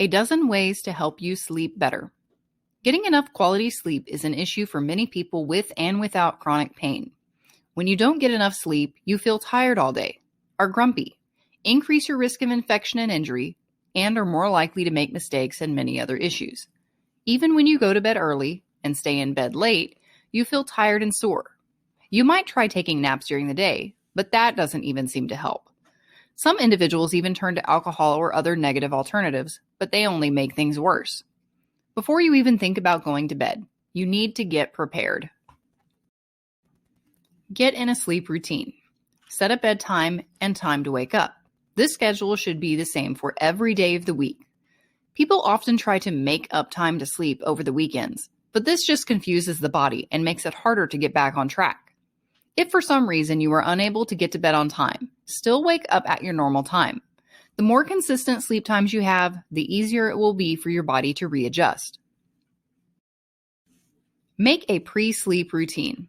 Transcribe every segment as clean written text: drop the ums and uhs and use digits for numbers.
A dozen ways to help you sleep better. Getting enough quality sleep is an issue for many people with and without chronic pain. When you don't get enough sleep, you feel tired all day, are grumpy, increase your risk of infection and injury, and are more likely to make mistakes and many other issues. Even when you go to bed early and stay in bed late, you feel tired and sore. You might try taking naps during the day, but that doesn't even seem to help. Some individuals even turn to alcohol or other negative alternatives, but they only make things worse. Before you even think about going to bed, you need to get prepared. Get in a sleep routine. Set a bedtime and time to wake up. This schedule should be the same for every day of the week. People often try to make up time to sleep over the weekends, but this just confuses the body and makes it harder to get back on track. If for some reason you are unable to get to bed on time, still wake up at your normal time. The more consistent sleep times you have, the easier it will be for your body to readjust. Make a pre-sleep routine.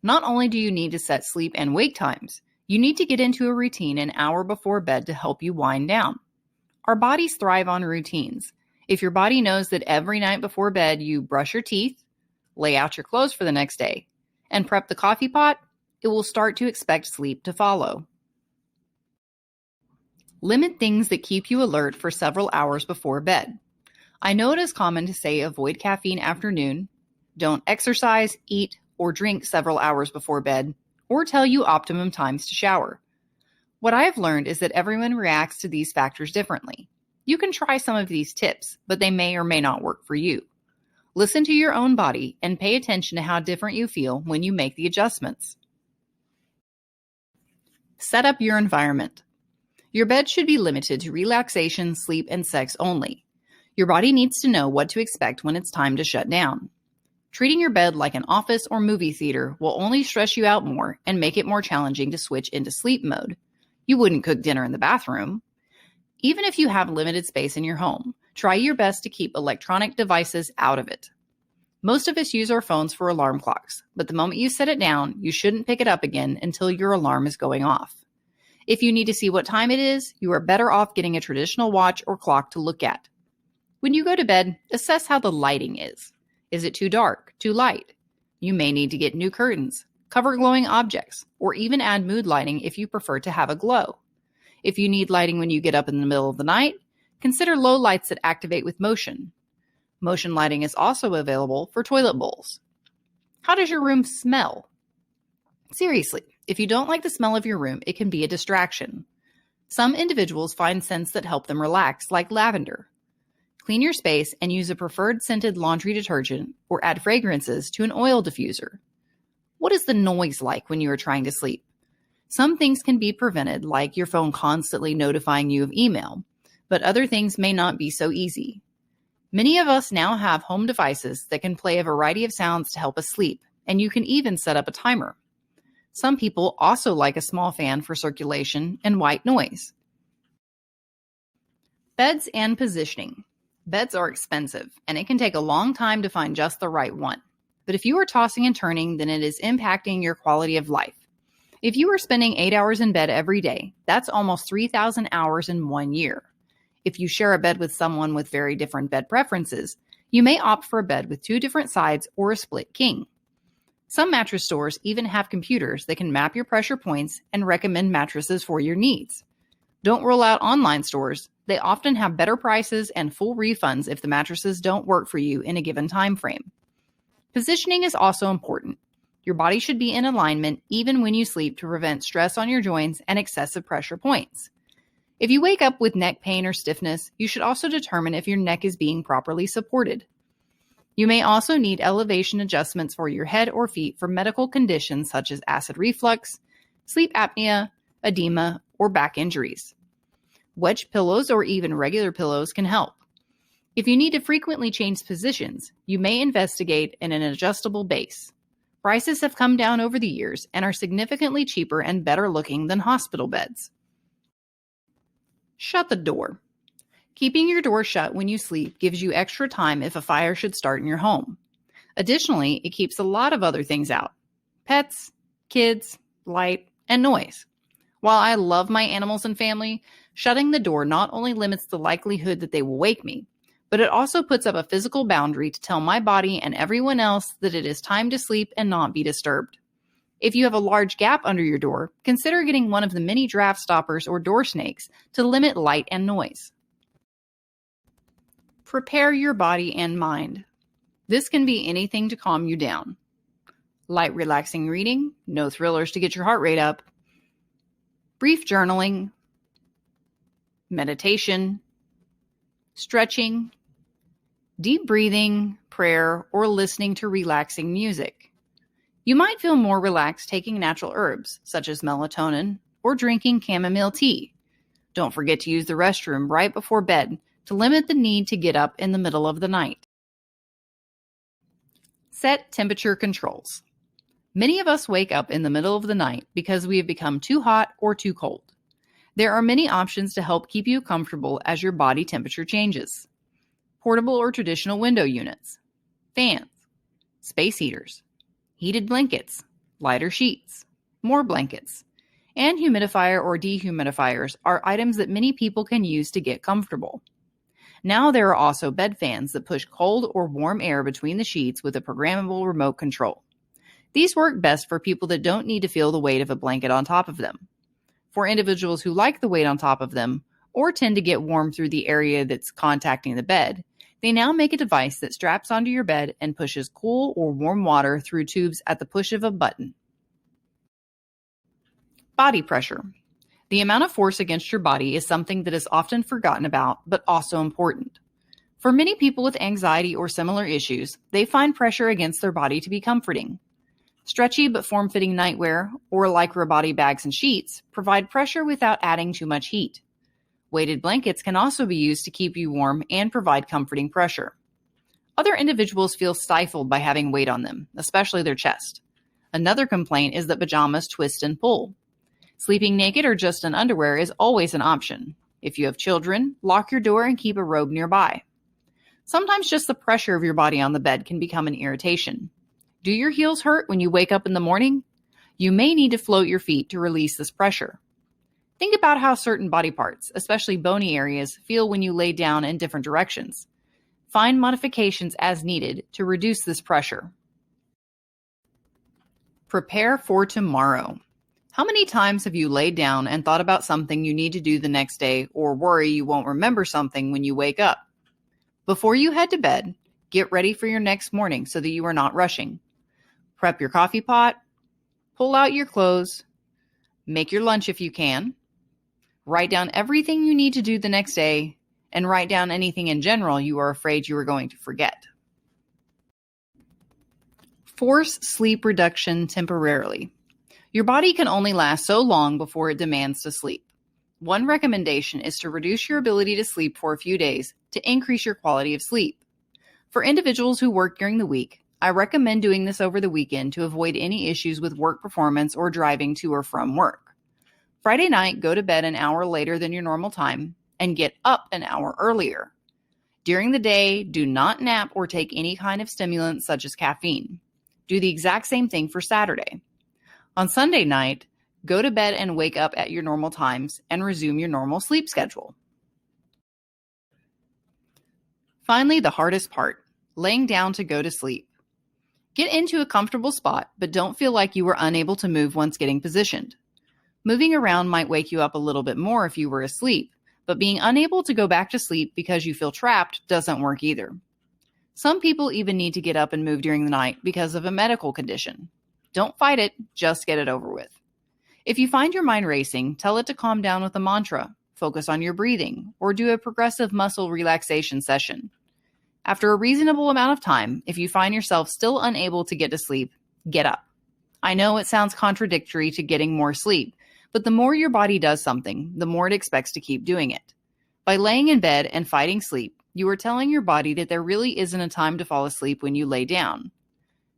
Not only do you need to set sleep and wake times, you need to get into a routine an hour before bed to help you wind down. Our bodies thrive on routines. If your body knows that every night before bed you brush your teeth, lay out your clothes for the next day, and prep the coffee pot, it will start to expect sleep to follow. Limit things that keep you alert for several hours before bed. I know it is common to say avoid caffeine after noon, don't exercise, eat, or drink several hours before bed, or tell you optimum times to shower. What I have learned is that everyone reacts to these factors differently. You can try some of these tips, but they may or may not work for you. Listen to your own body and pay attention to how different you feel when you make the adjustments. Set up your environment. Your bed should be limited to relaxation, sleep, and sex only. Your body needs to know what to expect when it's time to shut down. Treating your bed like an office or movie theater will only stress you out more and make it more challenging to switch into sleep mode. You wouldn't cook dinner in the bathroom. Even if you have limited space in your home, try your best to keep electronic devices out of it. Most of us use our phones for alarm clocks, but the moment you set it down, you shouldn't pick it up again until your alarm is going off. If you need to see what time it is, you are better off getting a traditional watch or clock to look at. When you go to bed, assess how the lighting is. Is it too dark, too light? You may need to get new curtains, cover glowing objects, or even add mood lighting if you prefer to have a glow. If you need lighting when you get up in the middle of the night, consider low lights that activate with motion. Motion lighting is also available for toilet bowls. How does your room smell? Seriously, if you don't like the smell of your room, it can be a distraction. Some individuals find scents that help them relax, like lavender. Clean your space and use a preferred scented laundry detergent or add fragrances to an oil diffuser. What is the noise like when you are trying to sleep? Some things can be prevented, like your phone constantly notifying you of email, but other things may not be so easy. Many of us now have home devices that can play a variety of sounds to help us sleep, and you can even set up a timer. Some people also like a small fan for circulation and white noise. Beds and positioning. Beds are expensive, and it can take a long time to find just the right one. But if you are tossing and turning, then it is impacting your quality of life. If you are spending 8 hours in bed every day, that's almost 3,000 hours in 1 year. If you share a bed with someone with very different bed preferences, you may opt for a bed with 2 different sides or a split king. Some mattress stores even have computers that can map your pressure points and recommend mattresses for your needs. Don't rule out online stores. They often have better prices and full refunds if the mattresses don't work for you in a given time frame. Positioning is also important. Your body should be in alignment even when you sleep to prevent stress on your joints and excessive pressure points. If you wake up with neck pain or stiffness, you should also determine if your neck is being properly supported. You may also need elevation adjustments for your head or feet for medical conditions such as acid reflux, sleep apnea, edema, or back injuries. Wedge pillows or even regular pillows can help. If you need to frequently change positions, you may investigate an adjustable base. Prices have come down over the years and are significantly cheaper and better looking than hospital beds. Shut the door. Keeping your door shut when you sleep gives you extra time if a fire should start in your home. Additionally, it keeps a lot of other things out: pets, kids, light, and noise. While I love my animals and family, shutting the door not only limits the likelihood that they will wake me, but it also puts up a physical boundary to tell my body and everyone else that it is time to sleep and not be disturbed. If you have a large gap under your door, consider getting one of the mini draft stoppers or door snakes to limit light and noise. Prepare your body and mind. This can be anything to calm you down. Light, relaxing reading, no thrillers to get your heart rate up, brief journaling, meditation, stretching, deep breathing, prayer, or listening to relaxing music. You might feel more relaxed taking natural herbs, such as melatonin, or drinking chamomile tea. Don't forget to use the restroom right before bed to limit the need to get up in the middle of the night. Set temperature controls. Many of us wake up in the middle of the night because we have become too hot or too cold. There are many options to help keep you comfortable as your body temperature changes. Portable or traditional window units, fans, space heaters, heated blankets, lighter sheets, more blankets, and humidifier or dehumidifiers are items that many people can use to get comfortable. Now there are also bed fans that push cold or warm air between the sheets with a programmable remote control. These work best for people that don't need to feel the weight of a blanket on top of them. For individuals who like the weight on top of them or tend to get warm through the area that's contacting the bed, they now make a device that straps onto your bed and pushes cool or warm water through tubes at the push of a button. Body pressure. The amount of force against your body is something that is often forgotten about, but also important. For many people with anxiety or similar issues, they find pressure against their body to be comforting. Stretchy but form-fitting nightwear or Lycra body bags and sheets provide pressure without adding too much heat. Weighted blankets can also be used to keep you warm and provide comforting pressure. Other individuals feel stifled by having weight on them, especially their chest. Another complaint is that pajamas twist and pull. Sleeping naked or just in underwear is always an option. If you have children, lock your door and keep a robe nearby. Sometimes just the pressure of your body on the bed can become an irritation. Do your heels hurt when you wake up in the morning? You may need to float your feet to release this pressure. Think about how certain body parts, especially bony areas, feel when you lay down in different directions. Find modifications as needed to reduce this pressure. Prepare for tomorrow. How many times have you laid down and thought about something you need to do the next day or worry you won't remember something when you wake up? Before you head to bed, get ready for your next morning so that you are not rushing. Prep your coffee pot, pull out your clothes, make your lunch if you can, write down everything you need to do the next day, and write down anything in general you are afraid you are going to forget. Force sleep reduction temporarily. Your body can only last so long before it demands to sleep. One recommendation is to reduce your ability to sleep for a few days to increase your quality of sleep. For individuals who work during the week, I recommend doing this over the weekend to avoid any issues with work performance or driving to or from work. Friday night, go to bed an hour later than your normal time and get up an hour earlier. During the day, do not nap or take any kind of stimulant such as caffeine. Do the exact same thing for Saturday. On Sunday night, go to bed and wake up at your normal times and resume your normal sleep schedule. Finally, the hardest part, laying down to go to sleep. Get into a comfortable spot, but don't feel like you were unable to move once getting positioned. Moving around might wake you up a little bit more if you were asleep, but being unable to go back to sleep because you feel trapped doesn't work either. Some people even need to get up and move during the night because of a medical condition. Don't fight it, just get it over with. If you find your mind racing, tell it to calm down with a mantra, focus on your breathing, or do a progressive muscle relaxation session. After a reasonable amount of time, if you find yourself still unable to get to sleep, get up. I know it sounds contradictory to getting more sleep, but the more your body does something, the more it expects to keep doing it. By laying in bed and fighting sleep, you are telling your body that there really isn't a time to fall asleep when you lay down.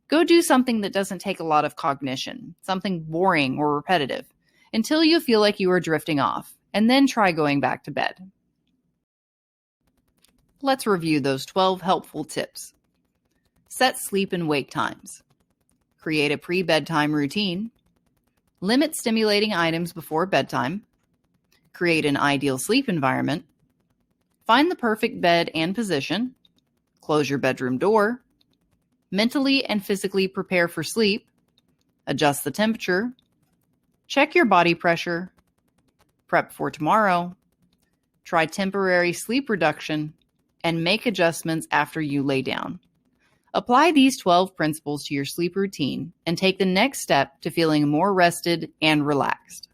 Go do something that doesn't take a lot of cognition, something boring or repetitive, until you feel like you are drifting off, and then try going back to bed. Let's review those 12 helpful tips. Set sleep and wake times. Create a pre-bedtime routine. Limit stimulating items before bedtime. Create an ideal sleep environment. Find the perfect bed and position. Close your bedroom door. Mentally and physically prepare for sleep. Adjust the temperature. Check your body pressure. Prep for tomorrow. Try temporary sleep reduction and make adjustments after you lay down. Apply these 12 principles to your sleep routine and take the next step to feeling more rested and relaxed.